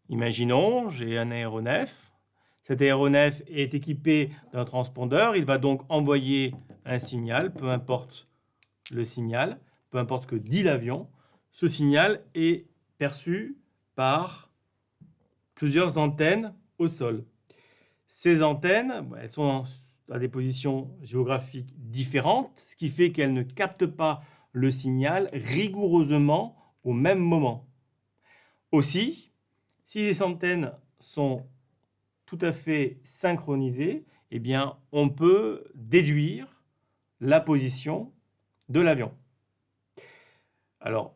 Imaginons, j'ai un aéronef. Cet aéronef est équipé d'un transpondeur. Il va donc envoyer un signal, peu importe le signal, peu importe ce que dit l'avion. Ce signal est perçu par plusieurs antennes au sol. Ces antennes, elles sont à des positions géographiques différentes, ce qui fait qu'elles ne captent pas le signal rigoureusement au même moment. Aussi, si ces antennes sont tout à fait synchronisées, eh bien, on peut déduire la position de l'avion. Alors,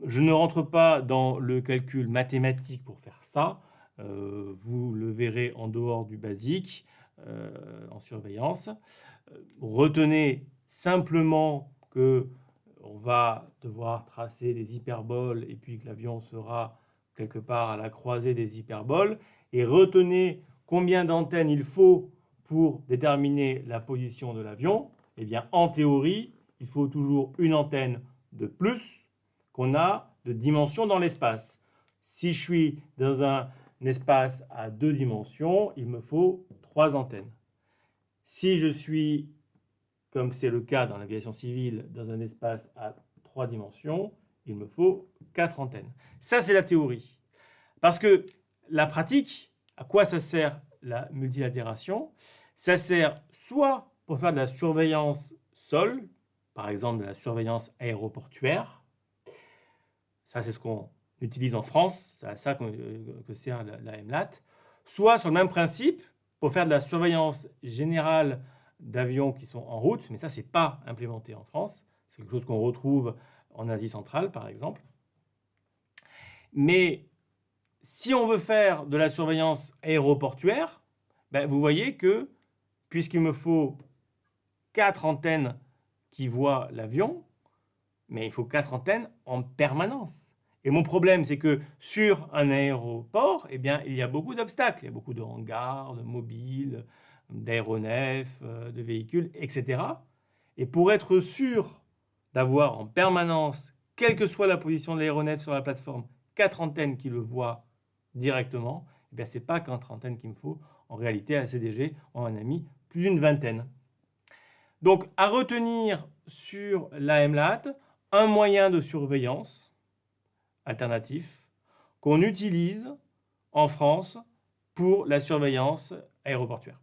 je ne rentre pas dans le calcul mathématique pour faire ça. Vous le verrez en dehors du basique, en surveillance. Retenez simplement que on va devoir tracer des hyperboles et puis que l'avion sera quelque part à la croisée des hyperboles. Et retenez combien d'antennes il faut pour déterminer la position de l'avion. Eh bien, en théorie, il faut toujours une antenne de plus qu'on a de dimensions dans l'espace. Si je suis dans un espace à 2 dimensions, il me faut 3 antennes. Si je suis, comme c'est le cas dans l'aviation civile, dans un espace à 3 dimensions, il me faut 4 antennes. Ça, c'est la théorie. Parce que la pratique, à quoi ça sert la multilatération? Ça sert soit pour faire de la surveillance sol, par exemple de la surveillance aéroportuaire. Ça, c'est ce qu'on utilise en France, c'est à ça que sert la MLAT. Soit sur le même principe, pour faire de la surveillance générale d'avions qui sont en route, mais ça, ce n'est pas implémenté en France. C'est quelque chose qu'on retrouve en Asie centrale, par exemple. Mais si on veut faire de la surveillance aéroportuaire, ben, vous voyez que, puisqu'il me faut 4 antennes qui voient l'avion, mais il faut 4 antennes en permanence. Et mon problème, c'est que sur un aéroport, eh bien, il y a beaucoup d'obstacles. Il y a beaucoup de hangars, de mobiles, d'aéronefs, de véhicules, etc. Et pour être sûr d'avoir en permanence, quelle que soit la position de l'aéronef sur la plateforme, 4 antennes qui le voient directement, eh bien, ce n'est pas 4 antennes qu'il me faut. En réalité, à la CDG, on en a mis plus d'une vingtaine. Donc, à retenir sur la MLAT, un moyen de surveillance alternatif qu'on utilise en France pour la surveillance aéroportuaire.